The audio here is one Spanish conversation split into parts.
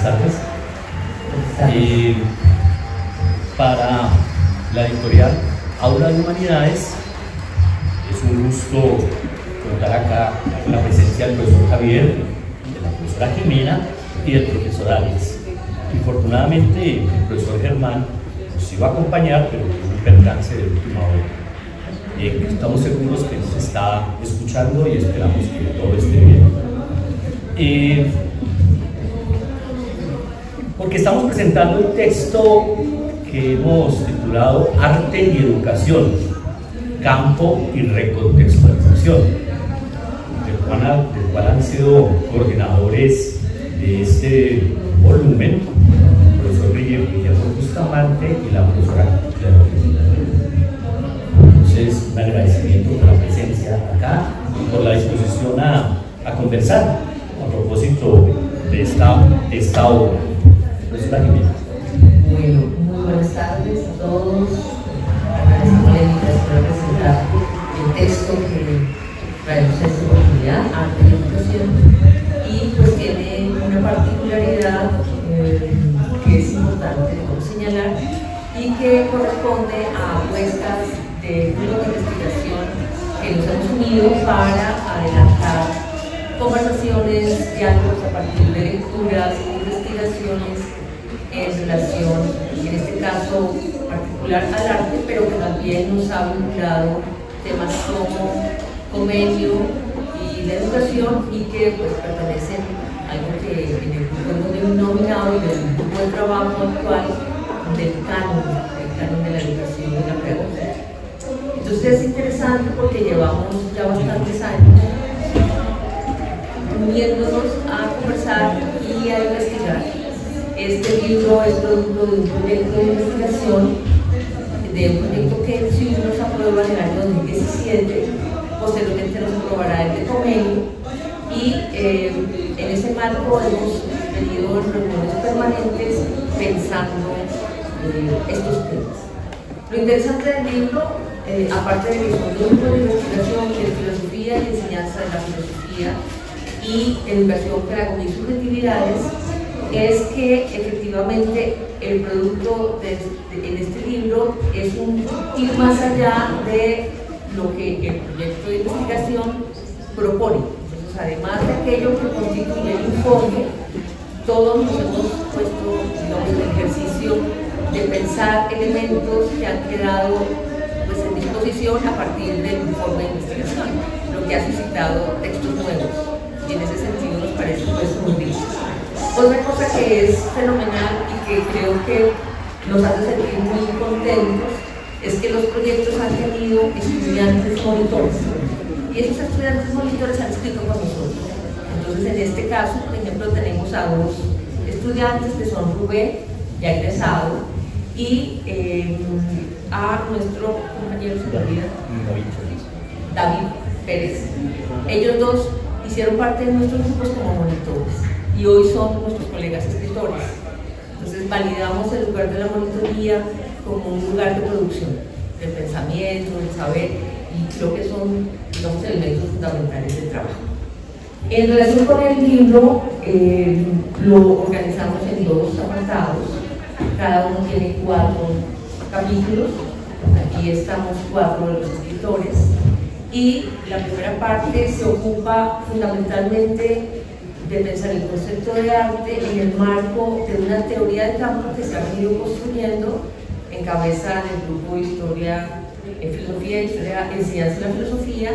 Buenas tardes. Para la editorial Aula de Humanidades es un gusto contar acá con la presencia del profesor Javier, de la profesora Jimena y del profesor Alex. Infortunadamente el profesor Germán nos iba a acompañar, pero tuvo un percance de última hora. Estamos seguros que nos está escuchando y esperamos que todo esté bien. Porque estamos presentando el texto que hemos titulado Arte y Educación, Campo y Recontextualización, del cual han sido coordinadores de este volumen el profesor Guillermo Bustamante y la profesora Clara. Entonces, un agradecimiento por la presencia acá y por la disposición a conversar a propósito de esta obra. Profesora Jimena. Bueno, muy buenas tardes a todos. Agradecemos la invitación a presentar el texto que traemos en esta oportunidad, Arte y Educación, y pues tiene una particularidad que es importante de señalar y que corresponde a apuestas de grupos de investigación que nos hemos unido para adelantar conversaciones, diálogos a partir de lecturas, investigaciones en relación, en este caso particular, al arte, pero que también nos ha vinculado temas como convenio y la educación, y que pues pertenecen a algo que en el grupo hemos denominado y del grupo de trabajo actual del canon de la educación y la pedagogía. Entonces es interesante porque llevamos ya bastantes años uniéndonos a conversar y a investigar. Este libro es producto de un proyecto de investigación, de un proyecto que si nos aprueba en el año 2017, posteriormente nos aprobará el de convenio, y en ese marco hemos venido en reuniones permanentes pensando estos temas. Lo interesante del libro, aparte de que son dos grupos de investigación, que es filosofía y enseñanza de la filosofía y educación, pedagogía y subjetividades, es que efectivamente el producto en este libro es ir más allá de lo que el proyecto de investigación propone. Entonces, además de aquello que constituye el informe, todos nos hemos puesto, digamos, en el ejercicio de pensar elementos que han quedado pues, en disposición a partir del informe de investigación, lo que ha suscitado textos nuevos, y en ese sentido nos parece pues, muy bien. Otra cosa que es fenomenal y que creo que nos hace sentir muy contentos es que los proyectos han tenido estudiantes monitores, y esos estudiantes monitores han escrito con nosotros. Entonces, en este caso, por ejemplo, tenemos a dos estudiantes que son Rubén, ya egresado, y a nuestro compañero David Pérez. Ellos dos hicieron parte de nuestros grupos como monitores y hoy son nuestros colegas escritores. Entonces validamos el lugar de la monitoría como un lugar de producción del pensamiento, del saber, y creo que son, digamos, elementos fundamentales del trabajo. En relación con el libro, lo organizamos en dos apartados, cada uno tiene 4 capítulos, aquí estamos 4 de los escritores, y la primera parte se ocupa fundamentalmente de pensar el concepto de arte en el marco de una teoría de campo que se ha venido construyendo en cabeza del grupo de Historia, Filosofía, Enseñanza de la Filosofía,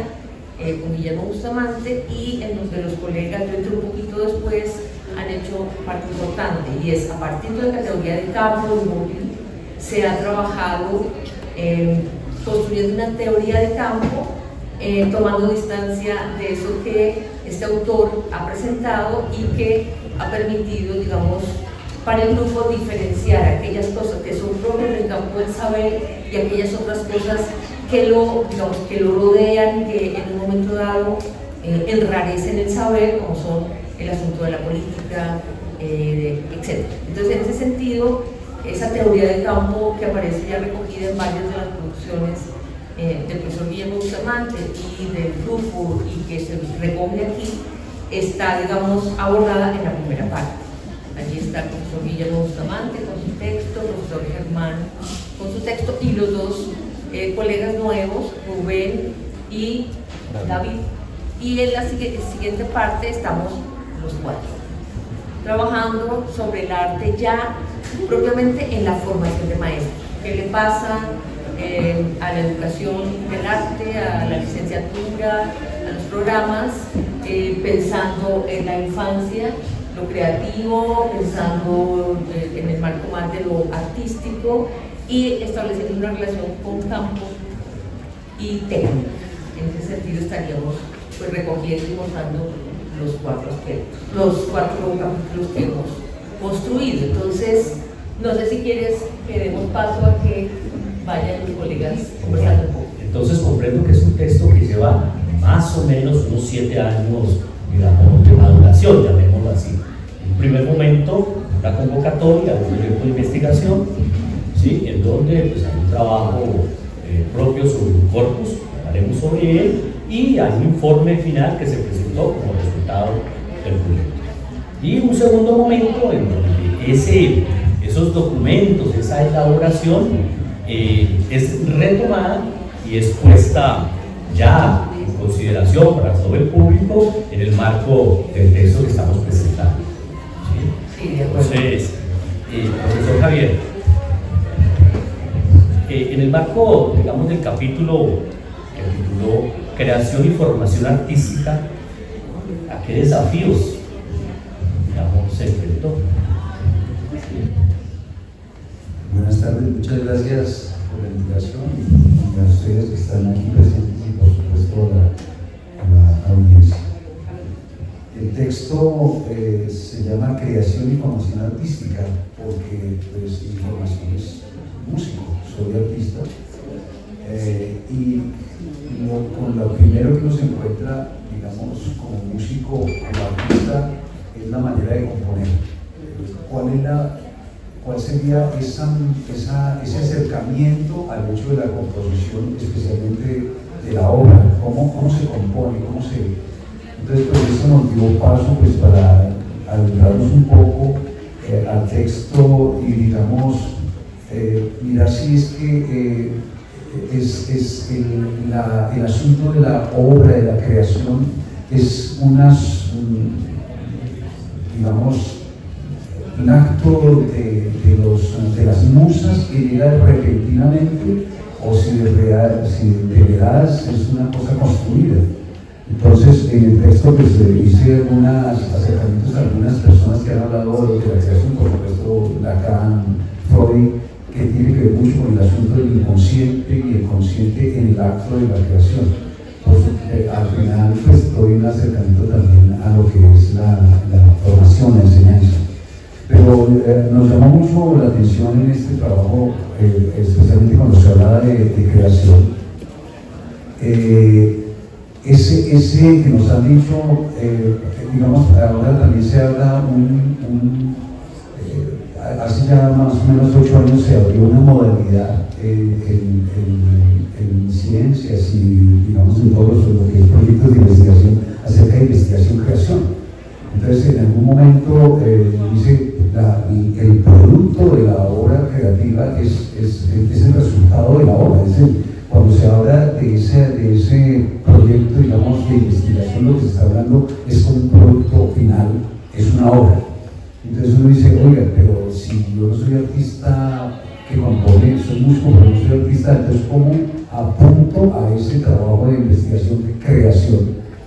con Guillermo Bustamante, y en los de los colegas, yo entro un poquito después, han hecho parte importante, y es a partir de la categoría de campo, de móvil, se ha trabajado construyendo una teoría de campo, tomando distancia de eso que este autor ha presentado y que ha permitido, digamos, para el grupo diferenciar aquellas cosas que son propias del campo del saber y aquellas otras cosas que digamos, que lo rodean y que en un momento dado enrarecen el saber, como son el asunto de la política, etc. Entonces, en ese sentido, esa teoría de campo que aparece ya recogida en varias de las producciones del profesor Guillermo Bustamante y del grupo, y que se recoge aquí, está, digamos, abordada en la primera parte. Allí ahí está el profesor Guillermo Bustamante con su texto, el profesor Germán con su texto, y los dos colegas nuevos, Rubén y David. Y en la siguiente parte estamos los cuatro, trabajando sobre el arte ya propiamente en la formación de maestros. ¿Qué le pasa a la educación del arte, a la licenciatura, a los programas, pensando en la infancia, lo creativo, pensando en el marco más de lo artístico y estableciendo una relación con campo y técnica? En ese sentido estaríamos pues recogiendo y mostrando los cuatro aspectos, los cuatro capítulos que hemos construido. Entonces, no sé si quieres que demos paso a que vayan los colegas conversando un poco. Entonces comprendo que es un texto que lleva más o menos unos 7 años, digamos, de maduración, llamémoslo así. En un primer momento, una convocatoria, un proyecto de investigación, ¿sí? En donde pues, hay un trabajo propio sobre un corpus, hablaremos sobre él, y hay un informe final que se presentó como resultado del proyecto. Y un segundo momento en donde esos documentos, esa elaboración es retomada y es puesta ya en consideración para todo el público en el marco del texto que estamos presentando. ¿Sí? Sí, de acuerdo. Entonces, profesor Javier, en el marco, digamos, del capítulo Creación y Formación Artística, ¿a qué desafíos, digamos, se enfrentó? Buenas tardes, muchas gracias por la invitación y a ustedes que están aquí presentes y por supuesto a la audiencia. El texto se llama Creación y Formación Artística porque pues, mi formación es músico, soy artista y con lo primero que uno se encuentra, digamos, como músico, como artista, es la manera de componer. ¿Cuál sería ese acercamiento al hecho de la composición, especialmente de la obra? ¿Cómo se compone? Entonces, pues esto nos dio paso pues, para adentrarnos un poco al texto y, digamos, mirar si es que el asunto de la obra, de la creación, es digamos, un acto de las musas que llega repentinamente o si de verdad es una cosa construida. Entonces, en el texto pues, hice algunos acercamientos a algunas personas que han hablado de la creación, por supuesto Lacan, Freud, que tiene que ver mucho con el asunto del inconsciente y el consciente en el acto de la creación. Entonces, al final pues, doy un acercamiento también a lo que es la formación, la enseñanza. Pero nos llamó mucho la atención en este trabajo, especialmente cuando se hablaba de creación, ese que nos han dicho, digamos, ahora también se habla hace ya más o menos 8 años se abrió una modalidad en ciencias y, digamos, en todos lo que es proyectos de investigación acerca de investigación-creación. Entonces, en algún momento dice el producto de la obra creativa es el resultado de la obra. Cuando se habla de ese proyecto, digamos, de investigación, lo que se está hablando es con un producto final, es una obra. Entonces uno dice, oiga, pero si yo no soy artista que compone, soy músico, pero no soy artista, entonces ¿cómo apunto a ese trabajo de investigación, de creación?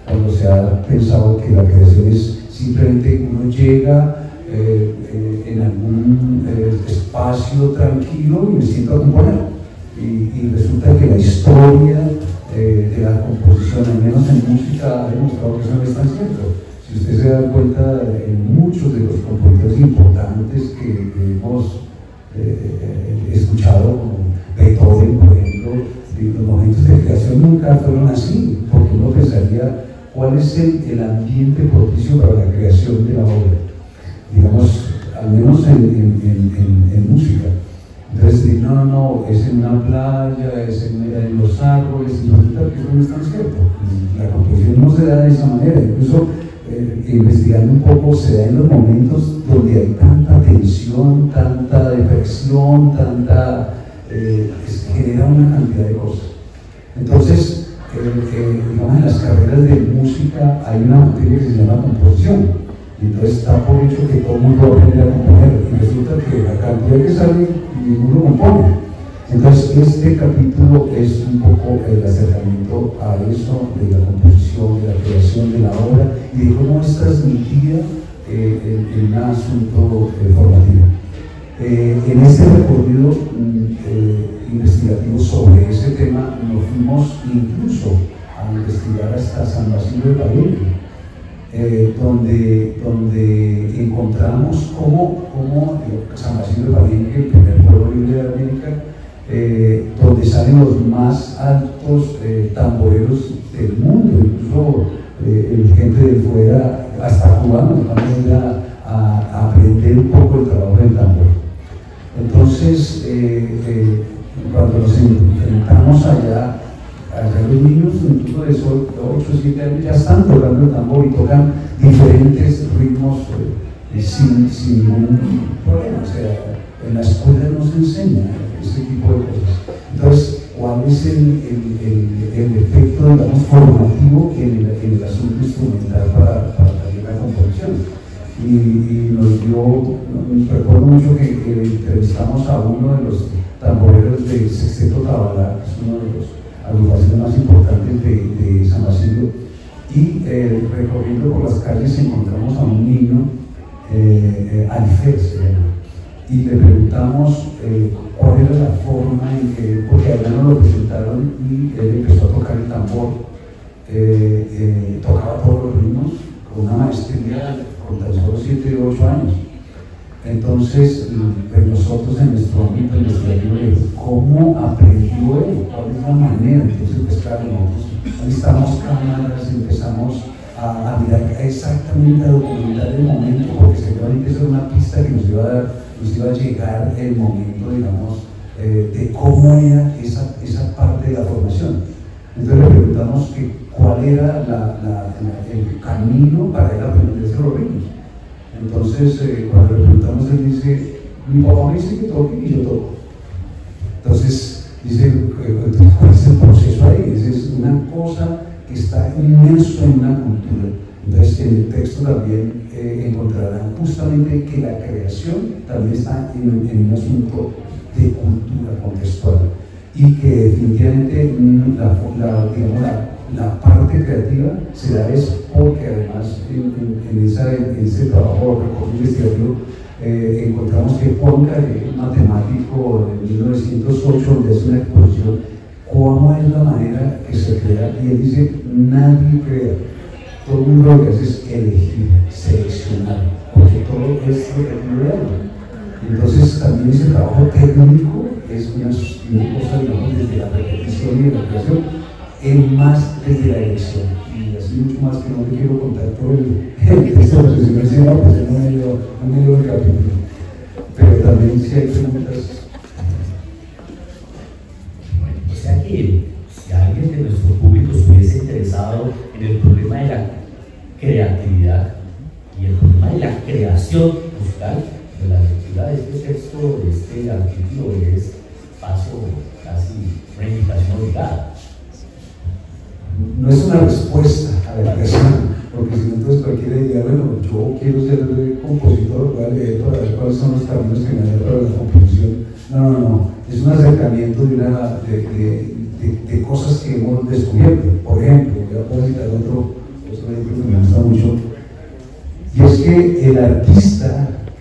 Cuando se ha pensado que la creación es simplemente uno llega en algún espacio tranquilo y me siento a componer. Y resulta que la historia de la composición, al menos en música, ha demostrado que eso no es tan cierto. Si usted se da cuenta, en muchos de los compositores importantes que hemos escuchado, como Beethoven, por ejemplo, los momentos de creación nunca fueron así, porque uno pensaría cuál es el ambiente propicio para la creación de la obra, digamos, al menos en música. Entonces, no, es en una playa, es en los árboles, y resulta que eso no es tan cierto. La composición no se da de esa manera, incluso investigando un poco, se da en los momentos donde hay tanta tensión, tanta depresión, genera una cantidad de cosas. Entonces, digamos, en las carreras de música hay una materia que se llama composición, y entonces está por hecho que todo el mundo va a aprender a componer, y resulta que la cantidad que sale, ninguno compone. Entonces, este capítulo es un poco el acercamiento a eso, de la composición, de la creación de la obra, y de cómo es transmitida en un asunto formativo. En este recorrido investigativo sobre ese tema, nos fuimos incluso a investigar hasta San Basilio de Palenque, donde encontramos cómo San Basilio de Palenque, el primer pueblo libre de América, donde salen los más altos tamboreros del mundo, incluso gente de fuera, hasta cubanos, van a ir a aprender un poco el trabajo del tambor. Entonces, cuando nos enfrentamos allá los niños, incluso de 8 o 7 años, ya están tocando el tambor y tocan diferentes ritmos sin ningún problema. O sea, en la escuela no se enseña este tipo de cosas. Entonces, ¿cuál es el efecto, digamos, formativo en el asunto instrumental para la composición? Y nos dio, recuerdo mucho que entrevistamos a uno de los tamboreros de Sexteto Tabalá, que es uno de los agrupaciones más importantes de San Basilio, y recorriendo por las calles encontramos a un niño, Alifer se llama, y le preguntamos cuál era la forma en que, porque allá nos lo presentaron y él empezó a tocar el tambor, tocaba todos los ritmos con una maestría con tan solo 7 o 8 años. Entonces, nosotros en nuestro ámbito investigativo, ¿cómo aprendió él? ¿Cuál es la manera? Entonces, pues claro, nosotros necesitamos cámaras, empezamos a mirar exactamente, a documentar el momento, porque seguramente esa era una pista que nos iba a llegar el momento, digamos, de cómo era esa parte de la formación. Entonces le preguntamos cuál era el camino para él aprenderse los ritmos. Entonces, cuando le preguntamos, él dice, mi papá me dice que toque y yo toco. Entonces, dice, ¿cuál es el proceso ahí? Es una cosa que está inmerso en una cultura. Entonces, en el texto también encontrarán justamente que la creación también está en un asunto de cultura contextual, y que definitivamente la parte creativa se da es porque además en ese trabajo investigativo encontramos que Juan Carré, matemático de 1908, donde hace una exposición, cómo es la manera que se crea, y él dice, nadie crea, todo el mundo lo que hace es elegir, seleccionar, porque todo es lo real. Entonces también ese trabajo técnico es una cosa, digamos, desde la repetición y de la creación, más desde la elección, y así mucho más que no te quiero contar todo el texto, porque si no es no, pues no me leo el capítulo, pero también sí hay preguntas. O sea que si alguien de nuestro público estuviese interesado en el problema de la creatividad y el problema de la creación musical, de la lectura de este texto, de este artículo, es paso casi una invitación obligada. No es una respuesta a la creación, porque si no, entonces cualquiera diría, bueno, yo quiero ser compositor, voy a leer para ver cuáles son los caminos que me dan para la composición. No, es un acercamiento de cosas que hemos descubierto. Por ejemplo, voy a citar otro ejemplo que me gusta mucho, y es que el artista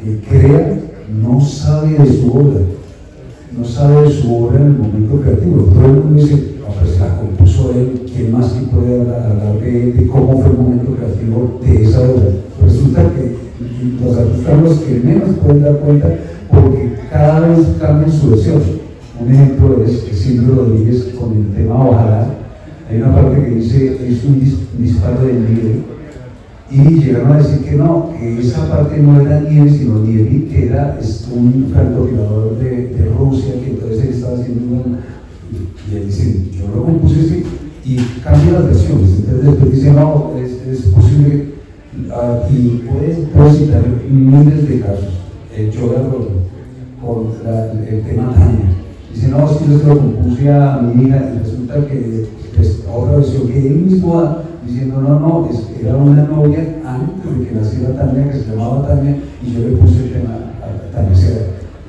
que crea no sabe de su obra, en el momento creativo. Todo el mundo dice, pues la compuso él, ¿quién más que puede hablar de cómo fue el momento creativo de esa obra? Resulta que los artistas son los que menos pueden dar cuenta, porque cada vez cambian su versión. Un ejemplo es Silvio Rodríguez con el tema Ojalá. Hay una parte que dice, es un disparo de nieve, y llegaron a decir que no, que esa parte no era nieve, sino Nievit, que era un francotirador de Rusia, que entonces él estaba haciendo una... Y él dice, yo lo compuse así, y cambia las versiones. Entonces después dice, no, es posible y puedo citar miles de casos. Yo por el tema Tania. Dice, no, es que yo se lo compuse a mi hija y resulta que pues, otra versión que él mismo da, diciendo, no, era una novia antes de que naciera Tania, que se llamaba Tania, y yo le puse el tema a Tania. O sea,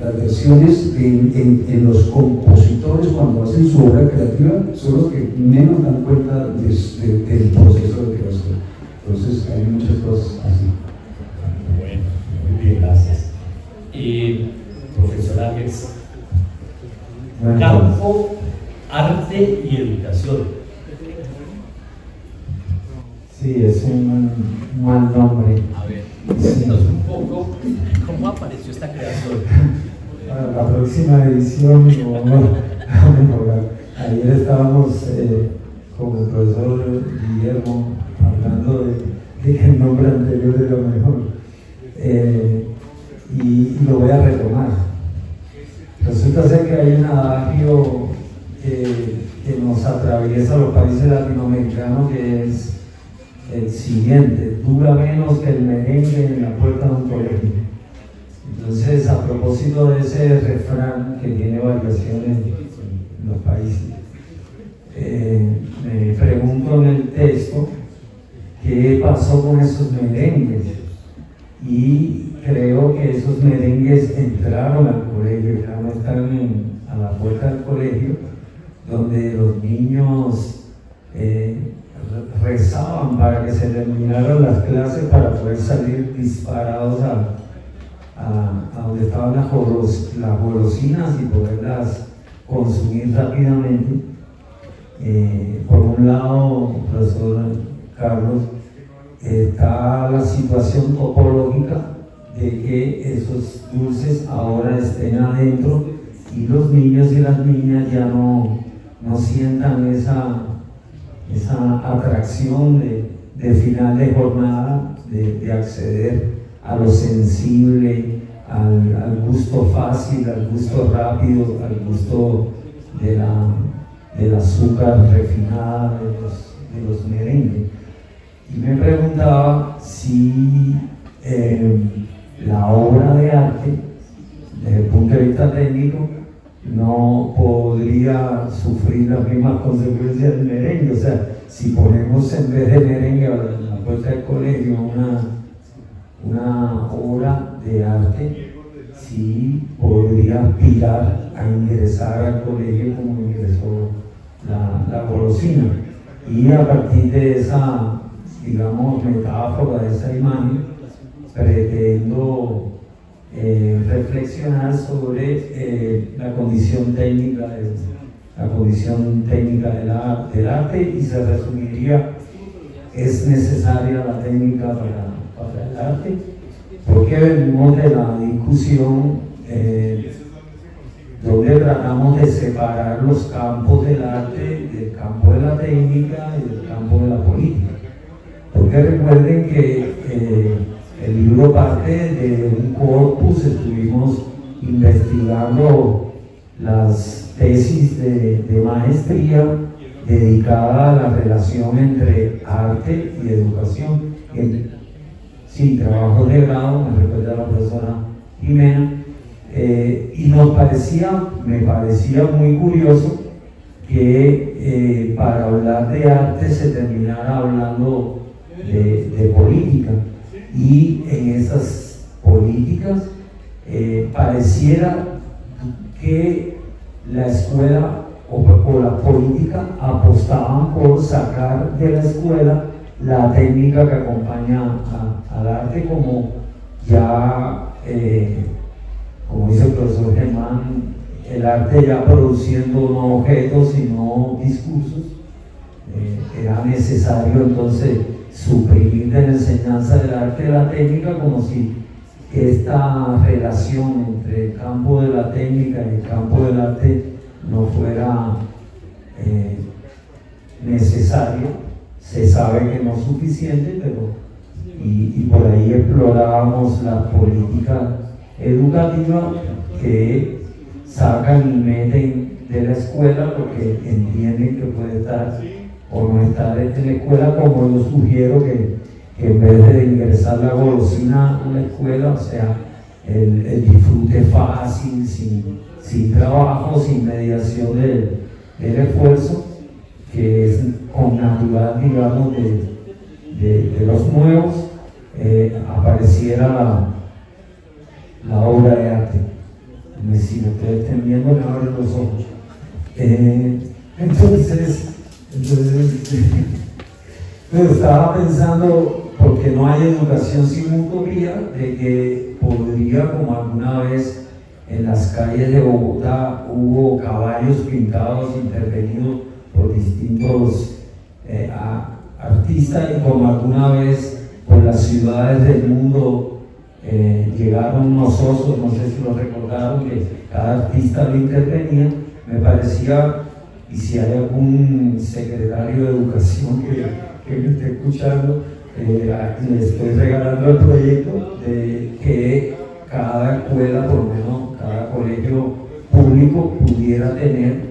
las versiones en los compositores cuando hacen su obra creativa son los que menos dan cuenta del proceso de creación. Entonces hay muchas cosas así. Bueno, muy bien, gracias. Profesor Alex, campo, arte y educación. Sí, es un mal nombre. A ver, cuéntanos un poco cómo apareció esta creación. Para la próxima edición lo vamos a mejorar. Ayer estábamos con el profesor Guillermo hablando de que el nombre anterior era mejor. Y lo voy a retomar. Resulta ser que hay un adagio que nos atraviesa los países latinoamericanos, que es el siguiente: dura menos que el merengue en la puerta de un colegio. Entonces, a propósito de ese refrán que tiene variaciones en los países, me pregunto en el texto qué pasó con esos merengues, y creo que esos merengues entraron al colegio, ya no están a la puerta del colegio, donde los niños rezaban para que se terminaran las clases para poder salir disparados a donde estaban las golosinas y poderlas consumir rápidamente. Por un lado, profesor Carlos, está la situación topológica de que esos dulces ahora estén adentro y los niños y las niñas ya no sientan esa atracción de final de jornada, de acceder a lo sensible, al gusto fácil, al gusto rápido, al gusto del azúcar refinada de los merengues. Y me preguntaba si la obra de arte, desde el punto de vista técnico, no podría sufrir las mismas consecuencias del merengue. O sea, si ponemos en vez de merengue en la puerta del colegio una obra de arte, sí podría aspirar a ingresar al colegio como ingresó la golosina. Y a partir de esa, digamos, metáfora, de esa imagen, pretendo reflexionar sobre la condición técnica del arte, y se resumiría: es necesaria la técnica para el arte, porque venimos de la discusión donde tratamos de separar los campos del arte del campo de la técnica y del campo de la política. Porque recuerden que el libro parte de un corpus, estuvimos investigando las tesis de maestría dedicada a la relación entre arte y educación. Sí, trabajo de grado, me recuerda la profesora Jimena, y me parecía muy curioso que para hablar de arte se terminara hablando de política, y en esas políticas pareciera que la escuela o la política apostaban por sacar de la escuela la técnica que acompaña al arte, como ya, como dice el profesor Germán, el arte ya produciendo no objetos sino discursos. Era necesario entonces suprimir de la enseñanza del arte la técnica, como si esta relación entre el campo de la técnica y el campo del arte no fuera necesario. Se sabe que no es suficiente, pero y por ahí explorábamos la política educativa que sacan y meten de la escuela porque entienden que puede estar o no estar en la escuela, como yo sugiero que que en vez de ingresar la golosina a la escuela, o sea, el disfrute fácil, sin trabajo, sin mediación del esfuerzo, que es con natural, digamos, de los nuevos, apareciera la obra de arte. Si me ustedes estén viendo, me abren los ojos. Entonces estaba pensando, porque no hay educación sin utopía, de que podría, como alguna vez en las calles de Bogotá hubo caballos pintados intervenidos por distintos artistas, y como alguna vez por las ciudades del mundo llegaron unos osos, no sé si lo recordaron, que cada artista lo intervenía. Me parecía, y si hay algún secretario de educación que me esté escuchando, le estoy regalando el proyecto de que cada escuela, por lo menos cada colegio público, pudiera tener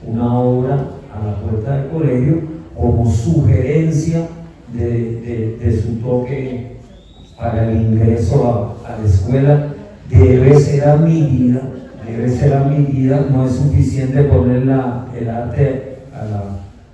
una obra a la puerta del colegio como sugerencia de su toque para el ingreso a la escuela. Debe ser admitida, no es suficiente poner el arte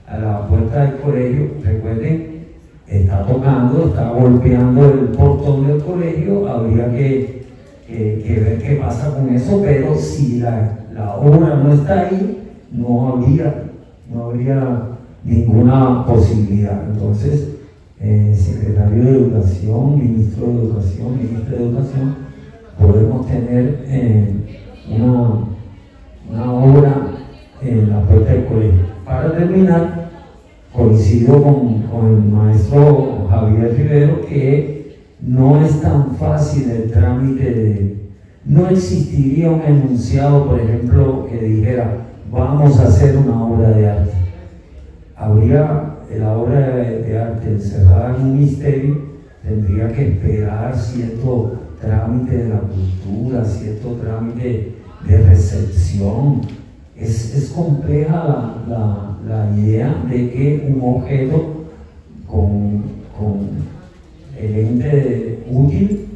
a la puerta del colegio. Recuerden, está tocando, está golpeando el portón del colegio, habría que ver qué pasa con eso, pero si la obra no está ahí, no habría ninguna posibilidad. Entonces, secretario de Educación, ministro de Educación, ministra de Educación, podemos tener una obra en la puerta del colegio. Para terminar, coincido con el maestro Javier Rivero, que no es tan fácil el trámite no existiría un enunciado, por ejemplo, que dijera vamos a hacer una obra de arte. Habría la obra de arte encerrada en un misterio, tendría que esperar cierto trámite de la cultura, cierto trámite de recepción. Es compleja la idea de que un objeto con el ente útil,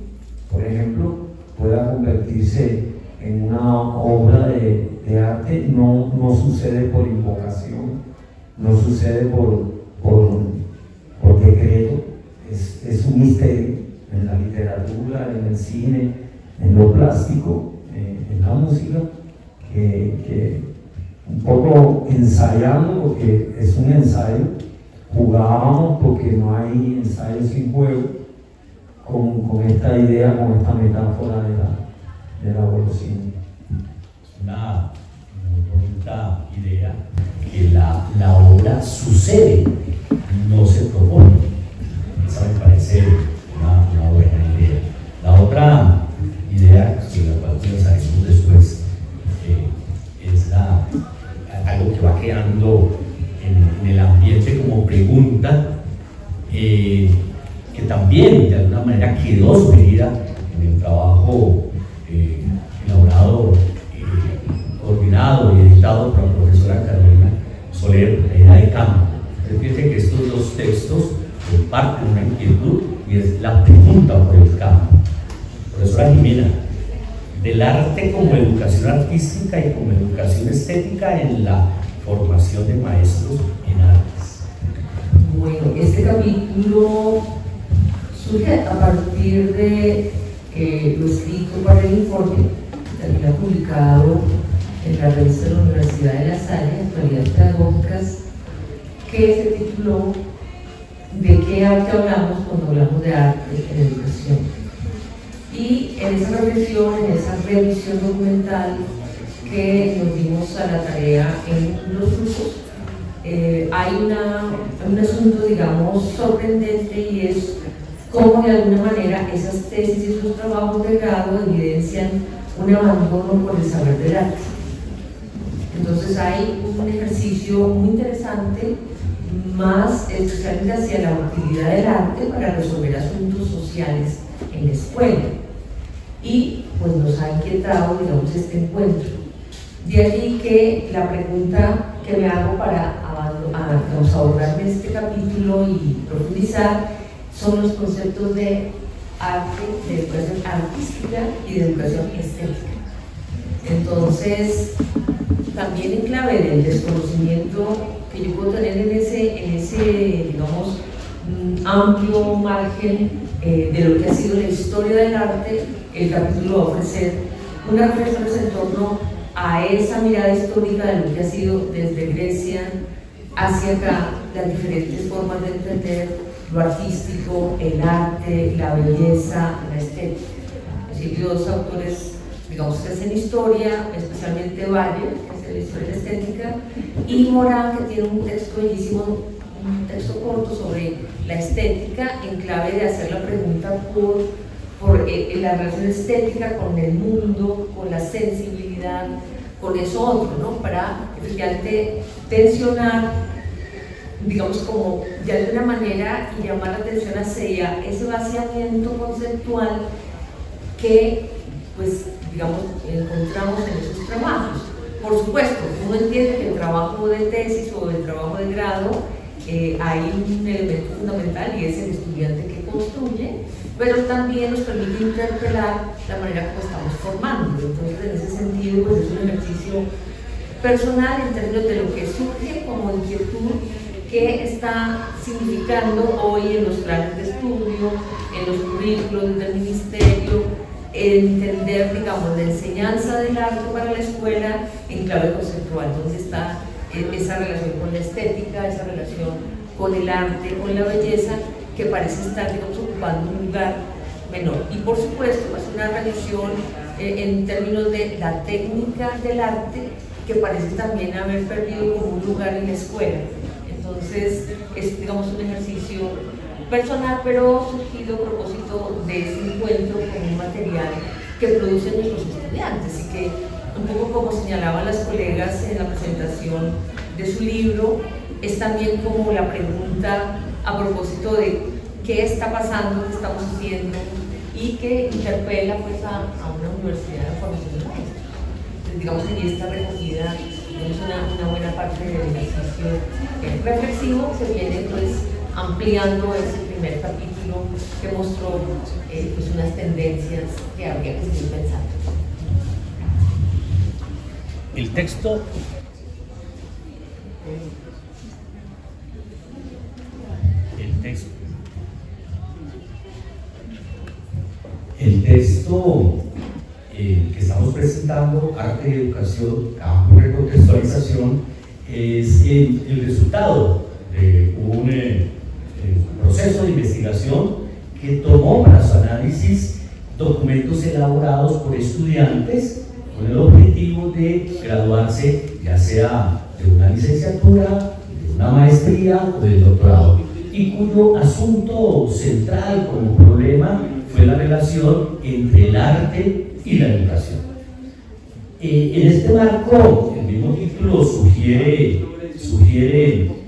por ejemplo, pueda convertirse en una obra de arte. No sucede por invocación, no sucede por decreto, es un misterio en la literatura, en el cine, en lo plástico, en la música, que un poco ensayando, porque es un ensayo, jugábamos porque no hay ensayo sin juego, con esta idea, con esta metáfora de la golosina. Una muy bonita idea, que la obra sucede, no se propone. Esa me parece una buena idea. La otra idea, que la cual pensaremos después, es algo que va quedando en el ambiente como pregunta, que también de alguna manera quedó sugerida en el trabajo elaborado, coordinado y editado por la profesora Carolina Soler, la idea de campo. Fíjense que estos dos textos comparten una inquietud, y es la pregunta por el campo. Profesora Jimena, del arte como educación artística y como educación estética en la formación de maestros en artes. Bueno, este capítulo surge a partir de lo escrito para el informe que también ha publicado en la revista de la Universidad de La Salle, Actualidades Pedagógicas, que se tituló ¿De qué arte hablamos cuando hablamos de arte en educación? Y en esa reflexión, en esa revisión documental que nos dimos a la tarea en los grupos, hay un asunto, digamos, sorprendente, y es cómo de alguna manera esas tesis y esos trabajos de grado evidencian un abandono por el saber del arte. Entonces hay un ejercicio muy interesante, más especialmente hacia la utilidad del arte para resolver asuntos sociales en la escuela. Y pues nos ha inquietado, digamos, este encuentro. De allí que la pregunta que me hago para abordarme este capítulo y profundizar son los conceptos de arte, de educación artística y de educación estética. Entonces, también en clave del desconocimiento que yo puedo tener en ese digamos, amplio margen de lo que ha sido la historia del arte, el capítulo va a ofrecer unas reflexiones en torno a esa mirada histórica de lo que ha sido desde Grecia hacia acá, las diferentes formas de entender lo artístico, el arte, la belleza, la estética. Es decir, dos autores, digamos, que hacen historia, especialmente Valle, que hace la historia de la estética, y Morán, que tiene un texto bellísimo, un texto corto sobre la estética, en clave de hacer la pregunta por la relación estética con el mundo, con la sensibilidad, con eso otro, ¿no? Para efectivamente tensionar, digamos, como ya de una manera y llamar la atención hacia ese vaciamiento conceptual que, pues, digamos, encontramos en esos trabajos. Por supuesto, uno entiende que el trabajo de tesis o el trabajo de grado hay un elemento fundamental y es el estudiante que construye, pero también nos permite interpelar la manera como estamos formando. Entonces, en ese sentido, pues es un ejercicio personal en términos de lo que surge como inquietud que está significando hoy en los planes de estudio, en los currículos del ministerio, entender, digamos, la enseñanza del arte para la escuela en clave conceptual. Entonces está esa relación con la estética, esa relación con el arte, con la belleza, que parece estar, digamos, ocupando un lugar menor. Y por supuesto, es una relación en términos de la técnica del arte, que parece también haber perdido como un lugar en la escuela. Entonces, es, digamos, un ejercicio personal, pero surgido a propósito de ese encuentro con un material que producen nuestros estudiantes y que, un poco como señalaban las colegas en la presentación de su libro, es también como la pregunta a propósito de qué está pasando, qué estamos haciendo y que interpela, pues, a una universidad de formación de maestros. Entonces, digamos que aquí está recogida, digamos, una buena parte del ejercicio reflexivo que viene, pues, ampliando ese primer capítulo que mostró pues, unas tendencias que habría que seguir pensando. El texto que estamos presentando, Arte y Educación, Campo y Recontextualización, es el resultado de un proceso de investigación que tomó para su análisis documentos elaborados por estudiantes con el objetivo de graduarse, ya sea de una licenciatura, de una maestría o del doctorado, y cuyo asunto central como problema fue la relación entre el arte y la educación. En este marco, el mismo título sugiere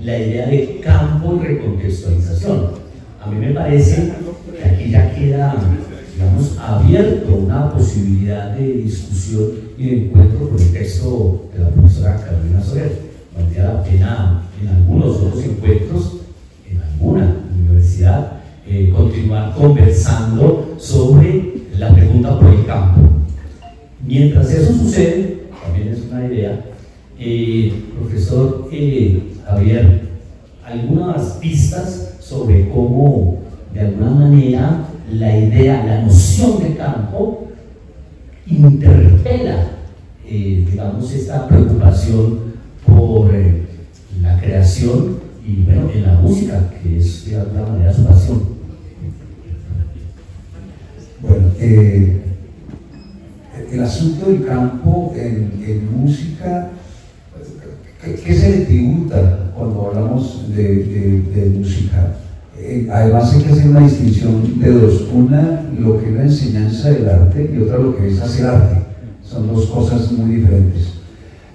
la idea de campo y recontextualización. A mí me parece que aquí ya queda, digamos, abierto una posibilidad de discusión y de encuentro con el texto de la profesora Carolina Soler. Valdría la pena en algunos otros encuentros, en alguna universidad, continuar conversando sobre la pregunta por el campo. Mientras eso sucede, también es una idea, profesor Javier, algunas pistas sobre cómo, de alguna manera, la idea, la noción de campo interpela, digamos, esta preocupación por la creación y, bueno, en la música, que es de alguna manera su pasión. Bueno, el asunto del campo en música, ¿qué se le tributa cuando hablamos de música? Además hay que hacer una distinción de dos: una, lo que es la enseñanza del arte, y otra, lo que es hacer arte. Son dos cosas muy diferentes.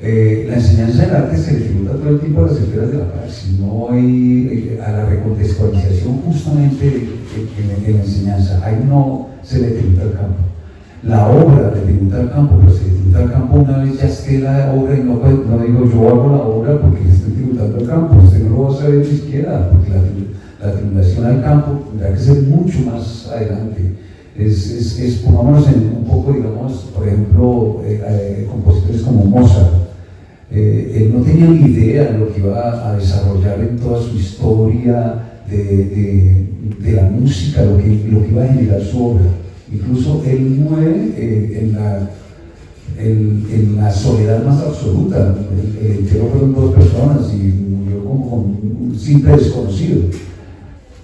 La enseñanza del arte se le tributa todo el tiempo a las esferas de la paz, no hay a la recontextualización justamente en la enseñanza, ahí no se le tributa al campo. La obra le tributa al campo, pero se le tributa al campo una vez ya esté la obra, y no digo yo hago la obra porque le estoy tributando al campo, usted no lo va a saber ni siquiera, porque la tributación al campo tendrá que ser mucho más adelante. Pongámonos en un poco, digamos, por ejemplo, compositores como Mozart. Él no tenía ni idea de lo que iba a desarrollar en toda su historia de la música, lo que iba a generar su obra. Incluso él muere en la soledad más absoluta. El entierro fueron 2 personas y murió como un simple desconocido.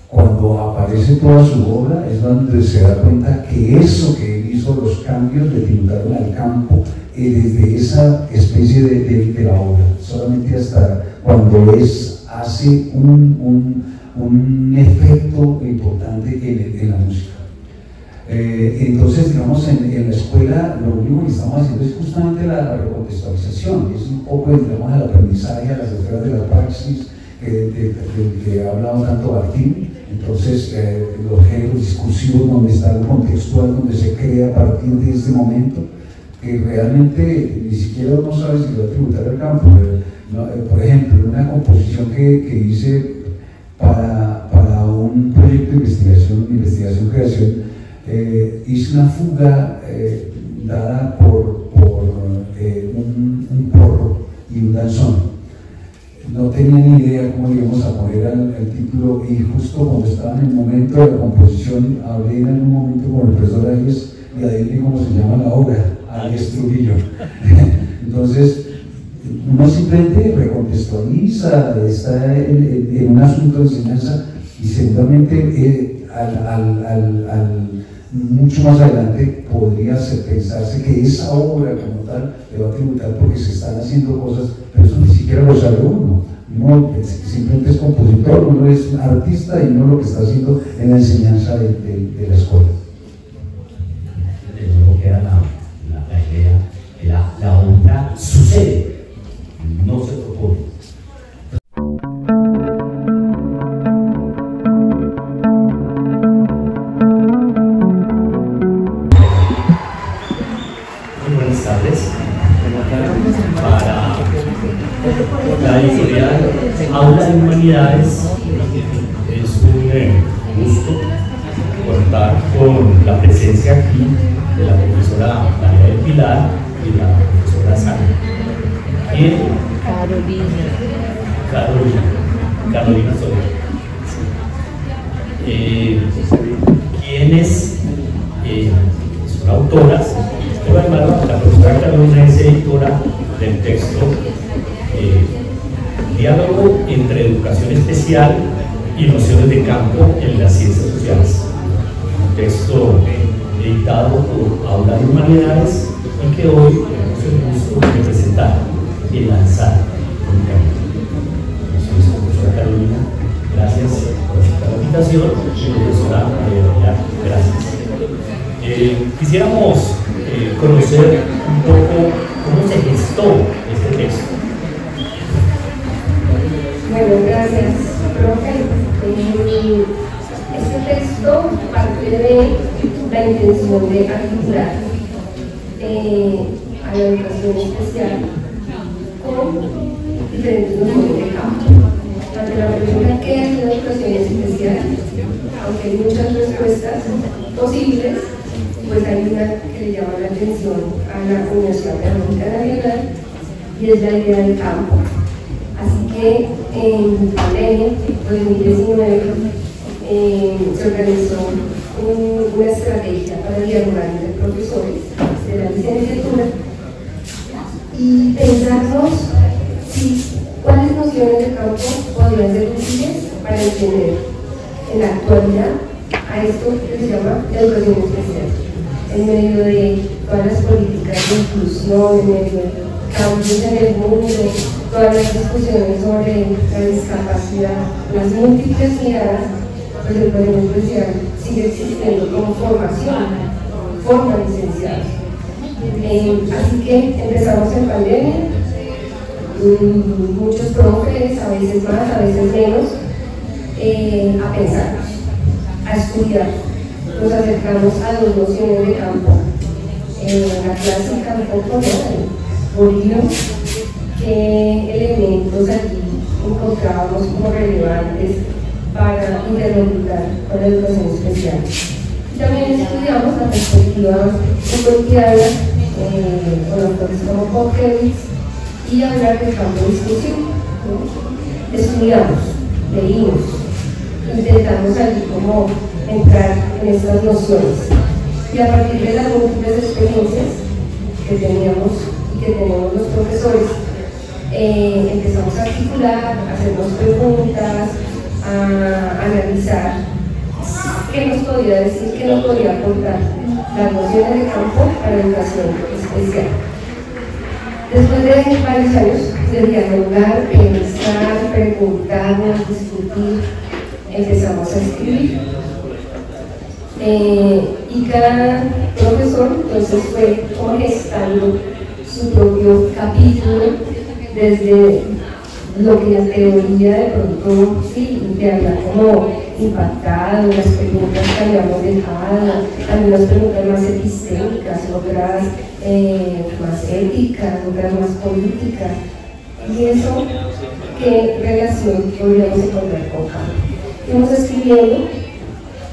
Cuando aparece toda su obra es donde se da cuenta que eso que él hizo, los cambios le tributaron al campo desde esa especie de la obra, solamente hasta cuando hace un efecto importante en la música. Entonces, digamos, en la escuela lo único que estamos haciendo es justamente la recontextualización, es un poco, digamos, el aprendizaje a las esferas de la praxis que ha hablado tanto Martín. Entonces, los géneros discursivos donde está lo contextual, donde se crea a partir de este momento, que realmente ni siquiera uno sabe si lo va a tributar al campo. Por ejemplo, una composición que hice para un proyecto de investigación-creación, hice una fuga dada por un porro y un danzón. No tenía ni idea cómo íbamos a poner el título, y justo cuando estaba en el momento de la composición hablé en algún momento con el profesor Ayes y a él cómo se llama la obra, Ayes Trujillo. Entonces uno simplemente recontextualiza, está en un asunto de enseñanza, y seguramente mucho más adelante podría pensarse que esa obra como tal le va a tributar porque se están haciendo cosas, pero eso ni siquiera lo sabe uno. Uno simplemente es compositor, uno es artista y no lo que está haciendo en la enseñanza de la escuela. De nuevo queda la idea de la obra sucede, no se propone. La editorial Aula de Humanidades es un gusto contar con la presencia aquí de la profesora María del Pilar y la profesora Sandra. Carolina Soler. Quienes son autoras, pero además la profesora Carolina es editora del texto Diálogo entre educación especial y nociones de campo en las ciencias sociales, un texto editado por Aula de Humanidades y que hoy tenemos el gusto de presentar y lanzar públicamente. Profesora Carolina, gracias por aceptar la invitación, y profesora María, gracias. Quisiéramos conocer un poco cómo se gestó este texto. Bueno, gracias, profe. Este texto parte de la intención de articular a la educación especial con diferentes nociones de campo. Ante la pregunta ¿qué es la educación especial? Aunque hay muchas respuestas posibles, pues hay una que le llama la atención a la Universidad Pedagógica Nacional, y es la idea del campo. Así que en pandemia 2019 se organizó una estrategia para dialogar entre profesores de la licenciatura y pensarnos cuáles nociones de campo podrían ser útiles para entender en la actualidad a esto que se llama educación especial, en medio de todas las políticas de inclusión, en medio de cambios en el mundo, todas las discusiones sobre la discapacidad, las múltiples miradas, pues el educación especial sigue existiendo como forma licenciada. Así que empezamos en pandemia, muchos profes, a veces más, a veces menos, a pensar, a estudiar. Nos acercamos a 2 nociones de campo, la clásica un poco Bolívar, qué elementos aquí encontrábamos como relevantes para interlocutar con la educación especial. También estudiamos la perspectiva foucaultiana con autores como Popkewitz y hablar del campo discursivo, ¿no? Estudiamos, leímos, intentamos allí como entrar en estas nociones y a partir de las múltiples experiencias que teníamos y que tenemos los profesores, empezamos a articular, a hacernos preguntas, a analizar qué nos podía decir, qué nos podía aportar las nociones de campo para la educación especial. Después de varios años de dialogar, pensar, preguntarnos, discutir, empezamos a escribir. Y cada profesor entonces fue como gestando su propio capítulo desde lo que la teoría de pronto sí te había como impactado, las preguntas que habíamos dejado, algunas preguntas más epistémicas, otras más éticas, otras más políticas. Y eso, ¿qué relación podríamos encontrar con campo? Fuimos escribiendo,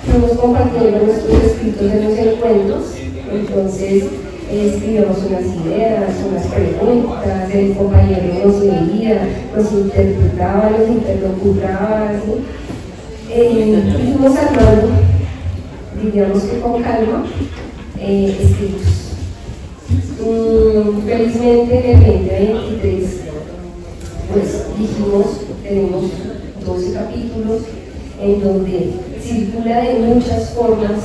fuimos compartiendo nuestros escritos en los encuentros, entonces escribíamos unas ideas, unas preguntas, el compañero nos leía, nos interpretaba, nos interlocutaba, ¿sí? Y fuimos armando, diríamos que con calma, escritos. Felizmente en el 2023, pues dijimos, tenemos 12 capítulos en donde circula de muchas formas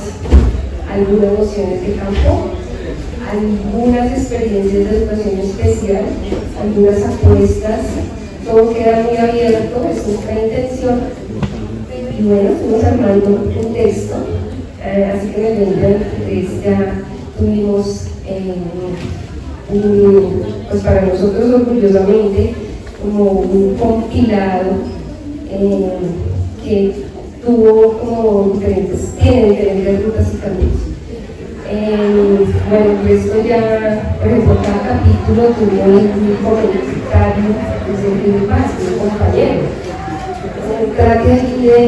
algunas nociones de campo, algunas experiencias de educación especial, algunas apuestas, todo queda muy abierto, es nuestra intención. Y bueno, fuimos armando un texto, así que en el 2023 ya tuvimos, pues para nosotros orgullosamente, como un compilado que tuvo como tiene diferentes rutas y caminos. Bueno, esto ya, por ejemplo, cada capítulo tuvo un comentario de mi paz, un compañero. Trate de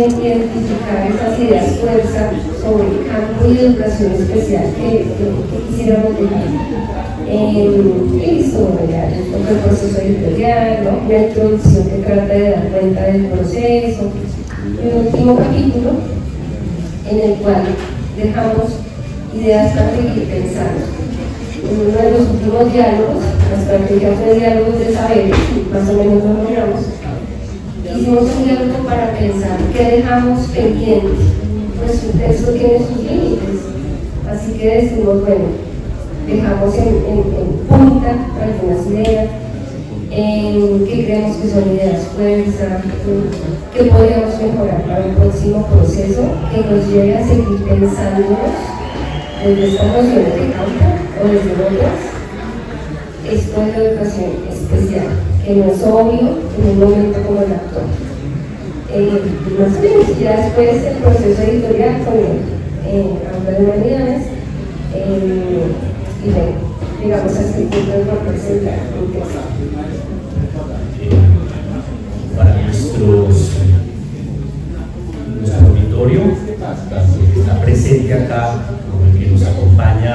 identificar esas ideas fuerza sobre el campo y educación especial que quisiéramos dejar. Y listo, bueno, ya toca el proceso editorial, ¿no? Una introducción que trata de dar cuenta del proceso. Y un último capítulo en el cual dejamos ideas para seguir pensando. En uno de los últimos diálogos, la estrategia fue diálogos de saberes, más o menos lo logramos. Hicimos un diálogo para pensar qué dejamos pendiente, pues un texto tiene sus límites, así que decimos, bueno, dejamos en punta algunas ideas, que creemos que son ideas fuerza, que podríamos mejorar para un próximo proceso que nos lleve a seguir pensándonos desde estas nociones de campo o desde otras. Esto es la educación especial, que no es obvio en un momento como el actual. Más o menos, ya después el proceso editorial con el Aula de Humanidades, y bueno, llegamos a este punto de representar un texto. Para nuestro auditorio, que está presente acá, que nos acompaña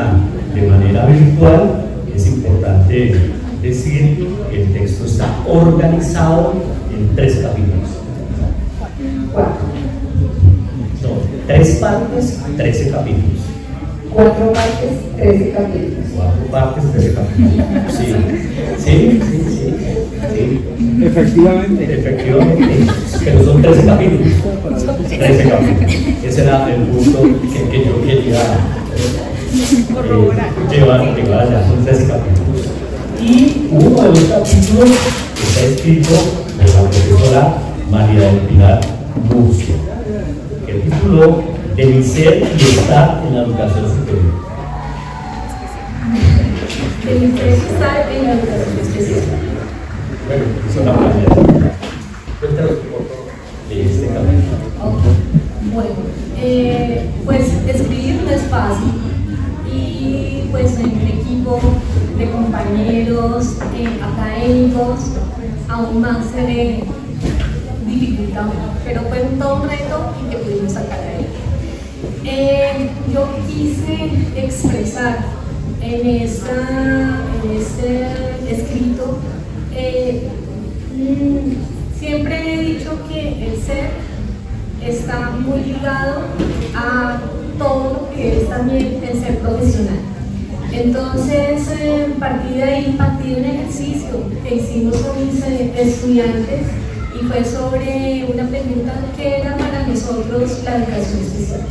de manera virtual, es importante decir que el texto está organizado en 3 capítulos. 4. No, 3 partes, 13 capítulos. 4 partes, 13 capítulos. 4 partes, 13 capítulos. Sí. Efectivamente, pero son 13 capítulos. 13 capítulos. Ese era el punto que yo quería llevar allá, son 13 capítulos. Y uno de los capítulos está escrito de la profesora María del Pilar Murcia, que tituló De mi ser y estar en la educación superior. De mi ser y estar en la educación especial. Bueno, es una manera. Cuéntanos un poco de este capítulo. Bueno, pues escribir no es fácil y pues en un equipo de compañeros académicos aún más se ve dificulta, pero fue todo un reto y que pudimos sacar adelante. Yo quise expresar en este escrito, siempre he dicho que el ser está muy ligado a todo lo que es también el ser profesional. Entonces, partí de ahí, partí de un ejercicio que hicimos con mis estudiantes y fue sobre una pregunta que era para nosotros la educación especial.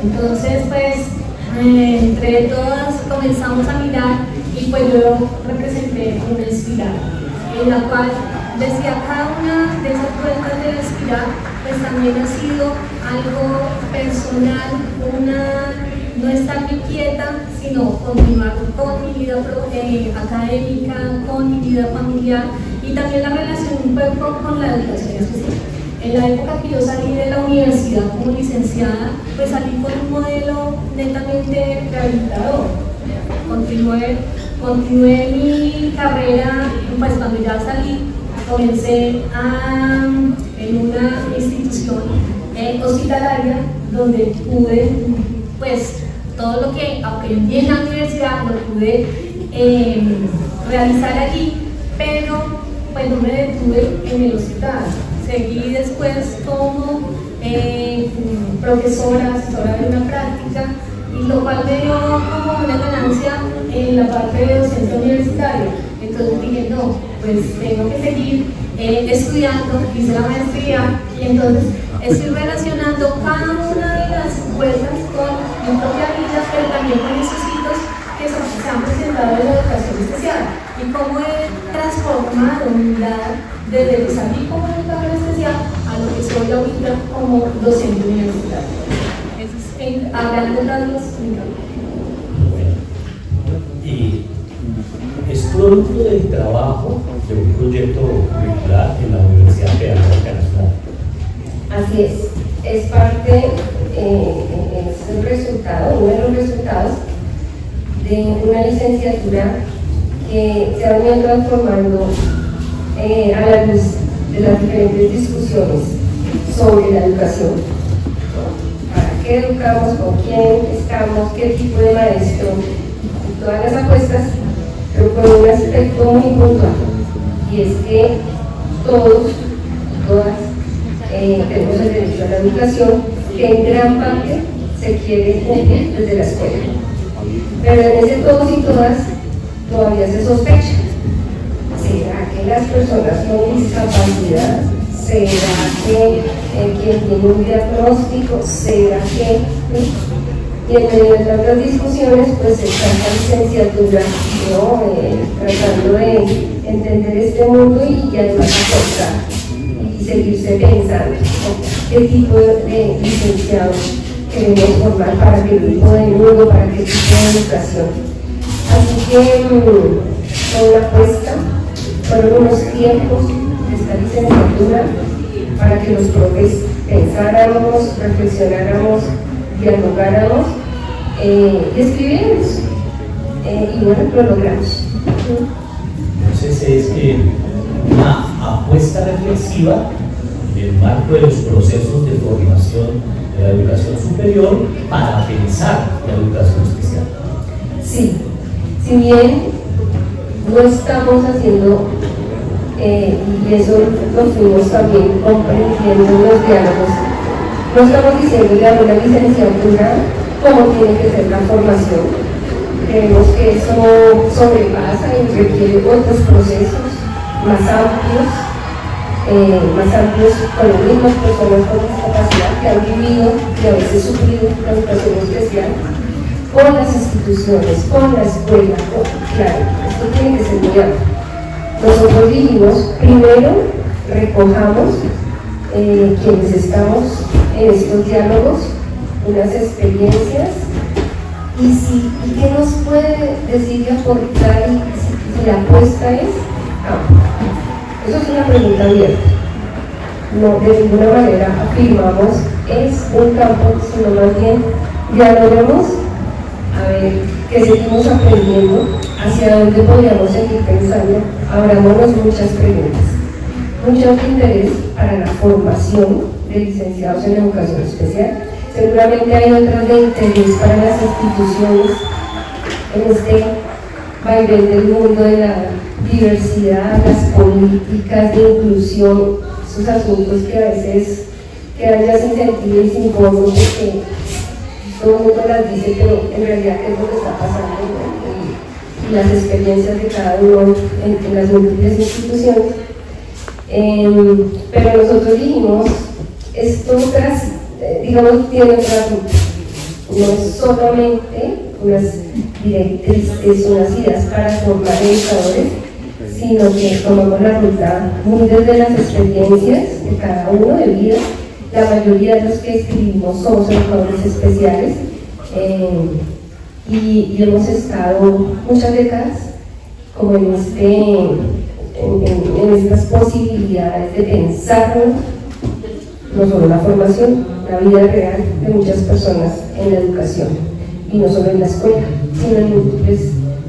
Entonces, pues, entre todas comenzamos a mirar y pues yo representé una espiral en la cual decía cada una de esas vueltas de la espiral pues también ha sido algo personal, no estar quieta, sino continuar con mi vida académica, con mi vida familiar y también la relación un poco con la educación especial. En la época que yo salí de la universidad como licenciada, pues salí con un modelo netamente rehabilitador. Continué mi carrera, pues cuando ya salí, comencé en una institución hospitalaria donde pude, pues todo lo que aprendí en la universidad lo pude realizar allí, pero pues no me detuve en el hospital. Seguí después como profesora, asesora de una práctica, y lo cual me dio como una ganancia en la parte de docencia universitaria. Entonces dije, no, pues tengo que seguir estudiando, hice la maestría, y entonces estoy relacionando cada una de las vueltas con mi propia vida, pero también con esos hitos que se han presentado en la educación especial, y cómo he transformado mi mirada desde que salí como educadora especial a lo que soy ahorita como docente universitario. Eso es a grandes rasgos. Y es producto del trabajo de un proyecto curricular en la Universidad Pedagógica Nacional. Así es parte, es el resultado, uno de los resultados de una licenciatura que se ha venido transformando a la luz de las diferentes discusiones sobre la educación. ¿Para qué educamos? ¿Con quién estamos? ¿Qué tipo de maestro? Y todas las apuestas, pero con un aspecto muy puntual, y es que todos y todas tenemos el derecho a la educación, que en gran parte se quiere cumplir desde la escuela. Pero en ese todos y todas todavía se sospecha. ¿Será que las personas con discapacidad? ¿Será que quien tiene un diagnóstico? ¿Será que...? Y en medio de tantas discusiones, pues está esta licenciatura, ¿no? Tratando de entender este mundo y además aportar y seguirse pensando, ¿no? ¿Qué tipo de licenciados queremos formar para qué tipo de mundo, para qué tipo de educación? Así que fue una apuesta, fueron unos tiempos de esta licenciatura para que los profes pensáramos, reflexionáramos, dialogáramos y escribiéramos. Y bueno, lo logramos. Entonces es una apuesta reflexiva en el marco de los procesos de formación de la educación superior para pensar la educación especial. Sí, si bien no estamos haciendo, y eso lo fuimos también comprendiendo en los diálogos, no estamos diciéndole a una licenciatura cómo tiene que ser la formación. Creemos que eso sobrepasa y requiere otros procesos más amplios con las mismas personas con discapacidad que han vivido y a veces sufrido la educación especial, con las instituciones, con la escuela. Claro, esto tiene que ser muy amplio. Nosotros dijimos, primero recojamos quienes estamos en estos diálogos, unas experiencias, y qué nos puede decir y aportar, y si la apuesta es eso es una pregunta abierta. No, de ninguna manera afirmamos es un campo, sino más bien dialogamos a ver qué seguimos aprendiendo, hacia dónde podríamos seguir pensando, abrámonos muchas preguntas. mucho interés para la formación de licenciados en educación especial. Seguramente hay otras de interés para las instituciones en este vaivén del mundo de la diversidad, las políticas de inclusión, esos asuntos que a veces quedan ya sin sentido y sin fondo porque todo el mundo las dice, pero en realidad qué es lo que está pasando, ¿no? Y las experiencias de cada uno en las múltiples instituciones. Pero nosotros dijimos, esto digamos, tiene otra ruta, no es solamente unas directrices, unas ideas para formar educadores, sino que tomamos la ruta muy desde las experiencias de cada uno de vida. La mayoría de los que escribimos somos educadores especiales y hemos estado muchas décadas como en estas posibilidades de pensarnos no solo la formación, la vida real de muchas personas en la educación, y no solo en la escuela, sino en múltiples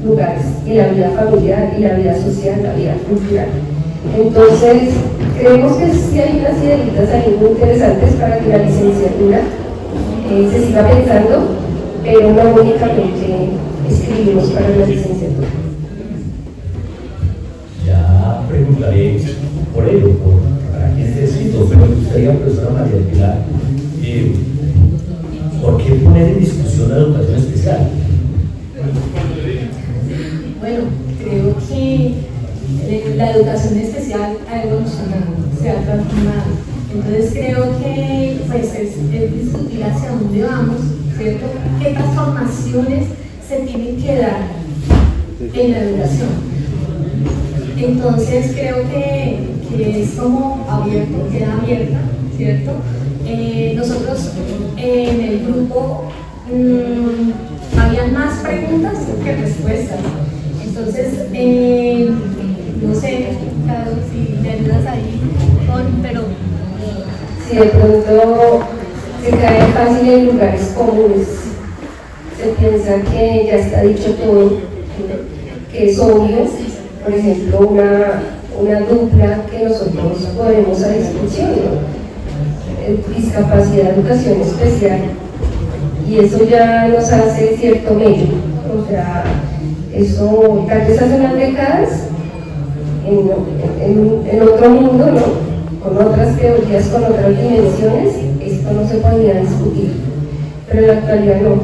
lugares, y la vida familiar, y la vida social, la vida cultural. Entonces, creemos que sí hay unas ideitas ahí muy interesantes para que la licenciatura se siga pensando, pero no únicamente escribimos para la licenciatura. Ya preguntaré por ello, para quien esté escrito, pero me gustaría, profesora María Pilar, ¿por qué poner en discusión la educación especial? Bueno, creo que la educación especial ha evolucionado, se ha transformado. Entonces creo que pues, es discutir hacia dónde vamos, ¿cierto? ¿Qué transformaciones se tienen que dar en la educación? Entonces creo que es como abierto, queda abierta, ¿cierto? Nosotros en el grupo habían más preguntas que respuestas. Entonces, no sé, Carlos, si me ayudas ahí pero... Si de pronto se cae fácil en lugares comunes, se piensa que ya está dicho todo, que es obvio, por ejemplo, una dupla que nosotros ponemos a discusión, ¿no? Discapacidad, educación especial, y eso ya nos hace cierto medio, o sea, eso tal vez hace unas décadas en otro mundo, ¿no? Con otras teorías, con otras dimensiones, esto no se podía discutir, pero en la actualidad no.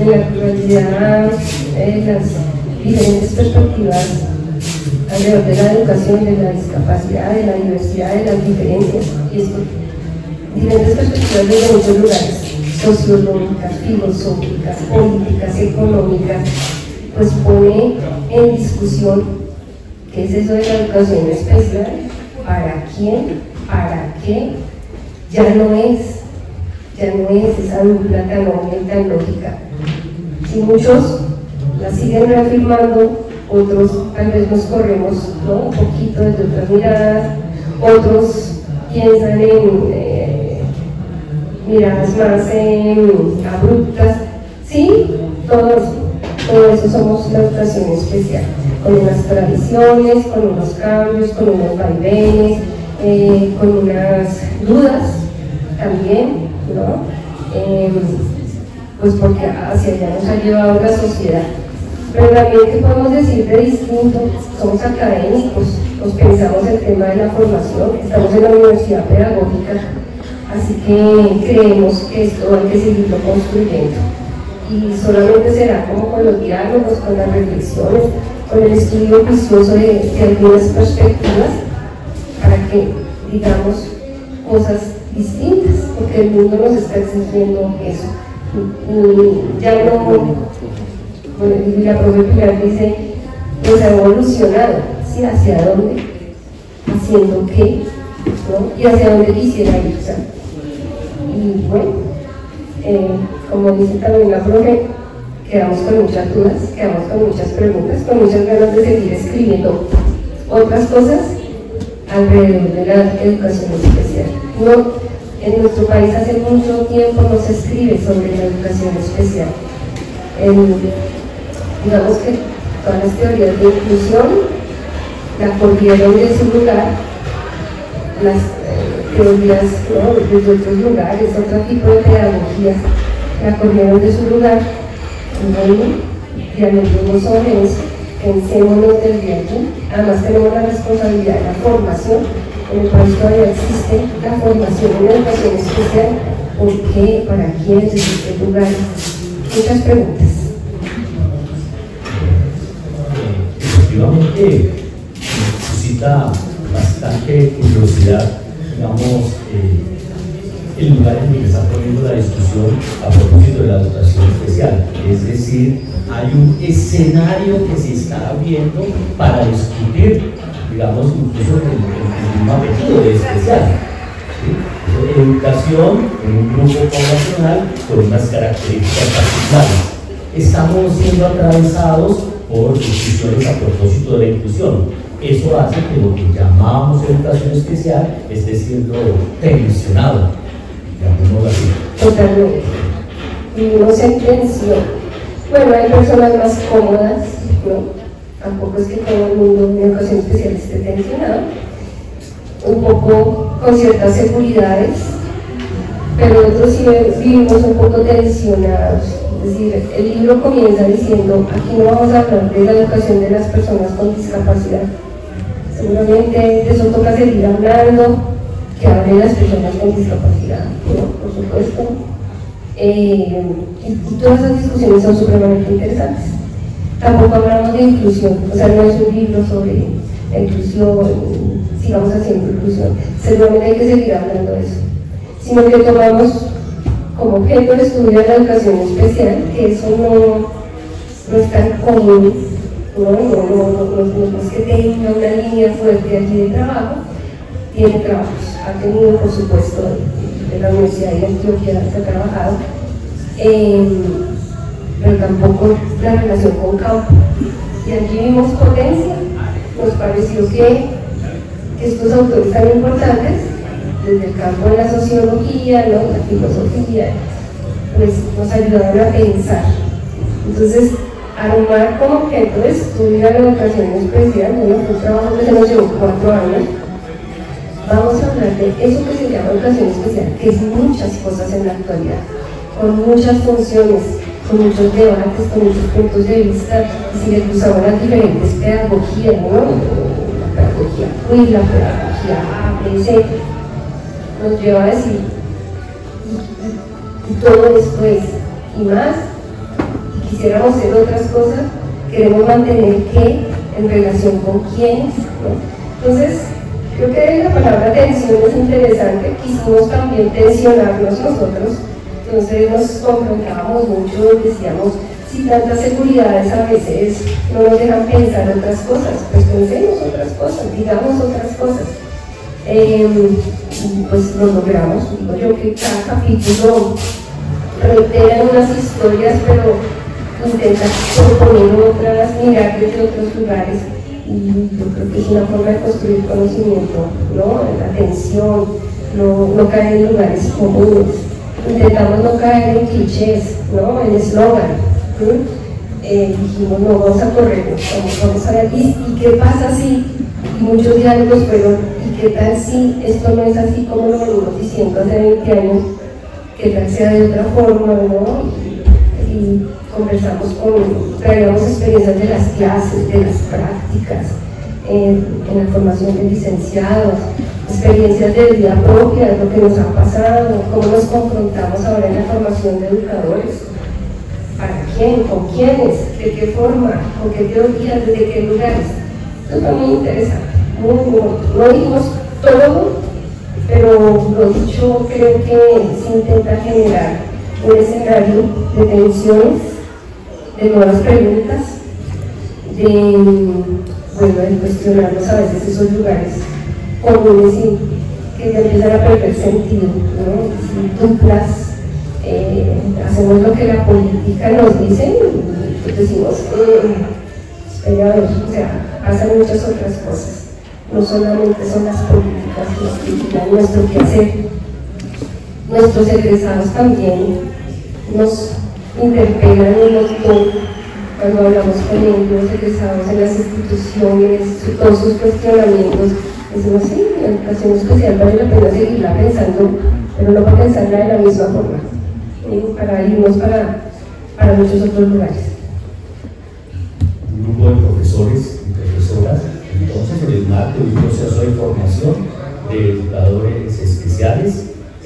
En la actualidad las diferentes perspectivas alrededor de la educación, de la discapacidad, de la diversidad, de las diferencias, y esto, diferentes perspectivas desde muchos lugares, sociológicas, filosóficas, políticas, económicas, pues pone en discusión qué es eso de la educación especial, para quién, para qué, ya no es esa dupla tan obvia y tan lógica. Si muchos la siguen reafirmando, otros tal vez nos corremos, ¿no?, un poquito desde otras miradas, otros piensan en miradas más abruptas. Sí, todo eso somos la educación especial, con unas tradiciones, con unos cambios, con unos vaivenes, con unas dudas también, ¿no? Pues porque hacia allá nos ha llevado la sociedad. Pero también, ¿qué podemos decir de distinto? Somos académicos, nos pensamos el tema de la formación, estamos en la universidad pedagógica, así que creemos que esto hay que seguirlo construyendo. Y solamente será como con los diálogos, con las reflexiones, con el estudio juicioso de algunas perspectivas, para que digamos cosas distintas, porque el mundo nos está exigiendo eso. Ya no, bueno, la profe Pilar dice, pues ha evolucionado, ¿sí? ¿Hacia dónde? ¿Haciendo qué? ¿No? Y hacia dónde quisiera ir. O sea, y bueno, como dice también la profe, quedamos con muchas dudas, quedamos con muchas preguntas, con muchas ganas de seguir escribiendo otras cosas alrededor de la educación especial. En nuestro país hace mucho tiempo no se escribe sobre la educación especial. Digamos que todas las teorías de inclusión la corrieron de su lugar las teorías, ¿no?, desde otros lugares, otro tipo de pedagogías la cogieron de su lugar. Bueno, dialoguemos sobre eso, pensémonos desde allí. Además tenemos la responsabilidad de la formación. En el país todavía existe la formación en educación especial. ¿Por qué? ¿Para quién? ¿Desde qué lugar? Muchas preguntas. Efectivamente, suscita bastante curiosidad, digamos, el lugar en el que está poniendo la discusión a propósito de la educación especial. Es decir, hay un escenario que se está abriendo para discutir, digamos, incluso el mismo apellido de especial. ¿Sí? Educación en un grupo poblacional con unas características particulares. Estamos siendo atravesados por discusiones a propósito de la inclusión. Eso hace que lo que llamamos educación especial esté siendo tensionado, digámoslo así. Totalmente. Vivimos en tensión. Bueno, hay personas más cómodas, ¿no? Tampoco es que todo el mundo en educación especial esté tensionado, un poco con ciertas seguridades, pero otros sí vivimos un poco tensionados. Es decir, el libro comienza diciendo, aquí no vamos a hablar de la educación de las personas con discapacidad. Seguramente de eso toca seguir hablando, que hablen las personas con discapacidad, ¿no? Por supuesto. Y todas esas discusiones son supremamente interesantes. Tampoco hablamos de inclusión, o sea, no es un libro sobre la inclusión, sigamos haciendo inclusión. Seguramente hay que seguir hablando de eso. Sino que tomamos como objeto de estudio la educación especial, que eso no es tan común, no es que tenga una línea fuerte aquí de trabajo, tiene trabajos, ha tenido por supuesto de la Universidad de Antioquia, se ha trabajado, pero tampoco la relación con campo. Y allí vimos potencia, nos pareció que estos autores tan importantes, desde el campo de la sociología, ¿no?, la filosofía, pues nos ayudaron a pensar. Entonces, armar como objeto de estudio la educación especial, bueno, fue un trabajo que se nos llevó 4 años. Vamos a hablar de eso que se llama educación especial, que es muchas cosas en la actualidad, con muchas funciones, con muchos debates, con muchos puntos de vista, y si le cruzamos las diferentes pedagogías, ¿no?, la pedagogía queer, la pedagogía A, B, C, nos lleva a decir, y todo esto es, y más, y quisiéramos hacer otras cosas, queremos mantener qué, en relación con quiénes, ¿no? Entonces, creo que la palabra tensión es interesante, quisimos también tensionarnos nosotros, entonces nos confrontábamos mucho, decíamos, si tantas seguridades a veces no nos dejan pensar otras cosas, pues pensemos otras cosas, digamos otras cosas. Pues lo logramos, digo yo que cada capítulo reitera unas historias, pero intenta proponer otras, mirar desde otros lugares, y yo creo que es una forma de construir conocimiento, ¿no? La atención, no caer en lugares comunes, intentamos no caer en clichés, ¿no?, en eslogan, dijimos no, vamos a correr, vamos a ver, ¿y qué pasa si? Y muchos diálogos fueron, ¿y qué tal si esto no es así como lo venimos diciendo hace 20 años? ¿Qué tal sea de otra forma, no? Y conversamos traíamos experiencias de las clases, de las prácticas, en la formación de licenciados, experiencias de vida propia, de lo que nos ha pasado, cómo nos confrontamos ahora en la formación de educadores, para quién, con quiénes, de qué forma, con qué teorías, desde qué lugares. Eso fue muy interesante, no dijimos todo, pero lo dicho creo que se intenta generar un escenario de tensiones, de nuevas preguntas, de cuestionarnos a veces esos lugares comunes y que ya empiezan a perder sentido, ¿no? Si duplas, hacemos lo que la política nos dice, y decimos, espera a ver, o sea, pasan muchas otras cosas, no solamente son las políticas las que vigilan nuestro quehacer, nuestros egresados también nos interpelan un montón cuando hablamos con ellos, egresados en las instituciones, todos sus cuestionamientos Decimos, sí, la educación especial vale la pena seguirla pensando, pero no para pensarla de la misma forma, para irnos para muchos otros lugares. Un grupo de profesores y profesoras, entonces, en el marco de un proceso de formación de educadores especiales,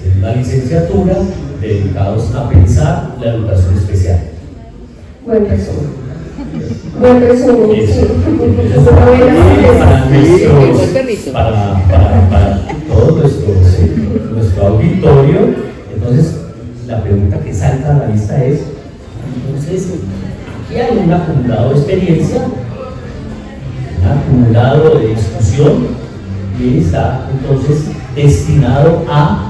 en una licenciatura dedicados a pensar la educación especial. Buen resumen. Buen resumen, sí. Para todo nuestro auditorio, entonces la pregunta que salta a la vista es, entonces, aquí hay un acumulado de experiencia, un acumulado de discusión, y está entonces destinado a...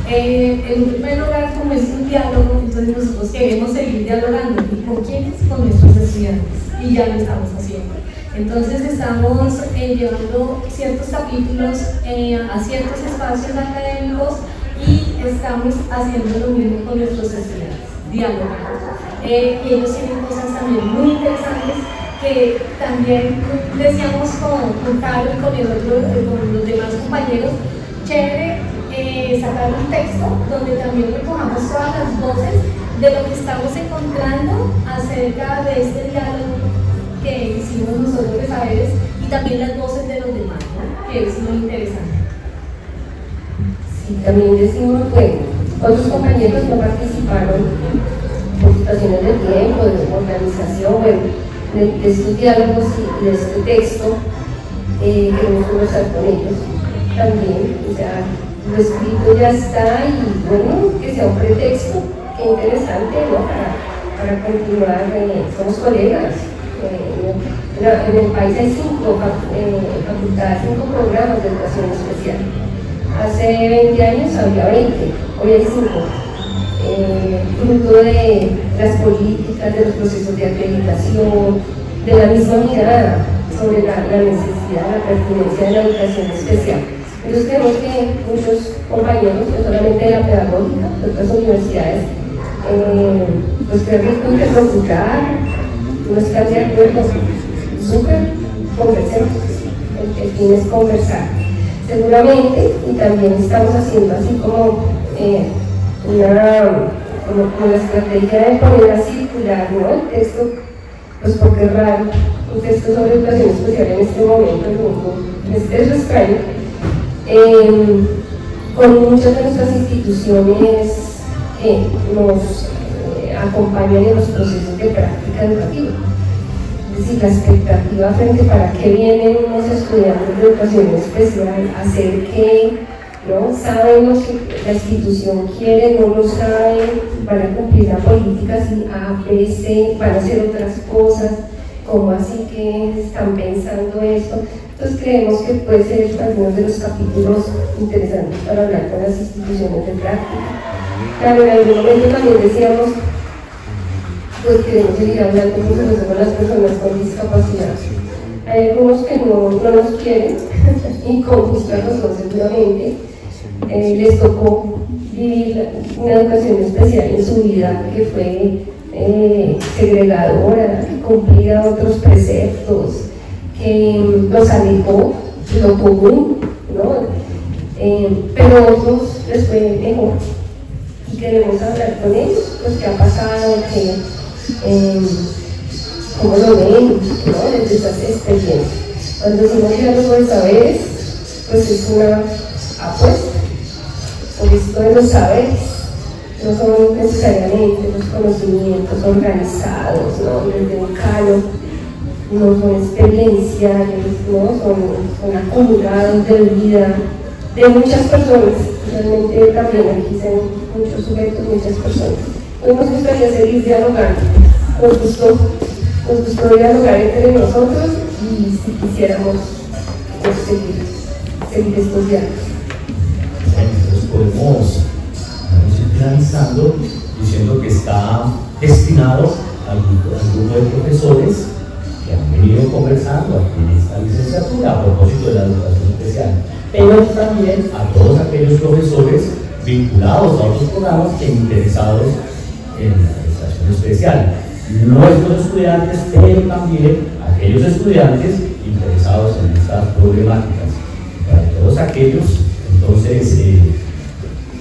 En primer lugar, como es un diálogo, entonces nosotros queremos seguir dialogando. ¿Y con quiénes? Con nuestros estudiantes, y ya lo estamos haciendo. Entonces estamos llevando ciertos capítulos a ciertos espacios académicos y estamos haciendo lo mismo con nuestros estudiantes, dialogando. Y ellos tienen cosas también muy interesantes que también decíamos con Carlos y con los demás compañeros, chévere sacar un texto donde también recojamos todas las voces de lo que estamos encontrando acerca de este diálogo que hicimos nosotros de saberes y también las voces de los demás, ¿no? Que es muy interesante. Sí, también decimos que otros compañeros no participaron por situaciones de tiempo, de organización, bueno, de estos diálogos y de este texto, queremos conversar con ellos también, o sea, lo escrito ya está y bueno, que sea un pretexto, qué interesante, ¿no? Para continuar, somos colegas. En el país hay 5 facultades, 5 programas de educación especial. Hace 20 años había 20, hoy hay 5. Fruto de las políticas, de los procesos de acreditación, de la misma mirada sobre la necesidad, la pertinencia de la educación especial. Entonces creemos que muchos compañeros, no solamente de la pedagógica, de otras universidades, pues qué rico interlocutar, no están de acuerdo, súper, conversemos, el fin es conversar. Seguramente, y también estamos haciendo así como la estrategia de poner a circular, ¿no? El texto, pues porque es raro, un texto sobre educación especial en este momento, el mundo, es extraño. Con muchas de nuestras instituciones que nos acompañan en los procesos de práctica educativa. Es decir, la expectativa frente para qué vienen unos estudiantes de educación especial, hacer qué, ¿no? Saben lo que la institución quiere, no lo saben, van a cumplir la política, si A, B, C, van a hacer otras cosas, ¿cómo así que están pensando esto? Entonces creemos que puede ser algunos de los capítulos interesantes para hablar con las instituciones de práctica. Claro, en algún momento también decíamos, pues queremos seguir hablando con las personas con discapacidad. Hay algunos que no nos quieren, y con justa razón seguramente, les tocó vivir una educación especial en su vida que fue segregadora, que cumplía otros preceptos, que los alejó de lo común, ¿no? Pero a otros les fue mejor y queremos hablar con ellos, pues qué ha pasado, cómo lo ven, ¿no? Desde esas experiencias. Cuando decimos diálogo de saberes, pues es una apuesta, porque esto de los saberes no son necesariamente los conocimientos organizados, ¿no? Desde un canon, no son experienciales, ¿no? Son acumulados de vida de muchas personas, realmente también aquí son muchos sujetos, muchas personas. Hoy nos gustaría seguir dialogando, nos gustó dialogar entre nosotros y si quisiéramos pues, seguir estos diálogos. Entonces podemos ir finalizando diciendo que está destinado al grupo de profesores que han venido conversando aquí en esta licenciatura a propósito de la educación especial, pero también a todos aquellos profesores vinculados a otros programas e interesados en la educación especial. nuestros estudiantes, pero también aquellos estudiantes interesados en estas problemáticas. Para todos aquellos, entonces,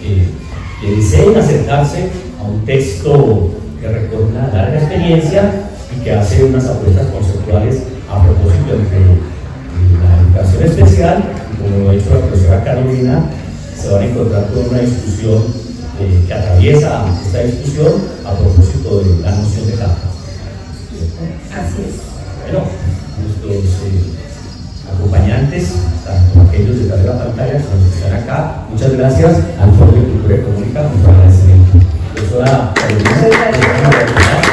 que deseen acercarse a un texto que recorre una larga experiencia y que hace unas apuestas conceptuales a propósito entre la educación especial, y como lo ha hecho la profesora Carolina, se van a encontrar con una discusión que atraviesa esta discusión a propósito de la noción de campo. Así es. Bueno, nuestros acompañantes, tanto aquellos detrás de la pantalla como los que están acá, muchas gracias al Foro de Cultura Económica, nuestro agradecimiento. Profesora Carolina,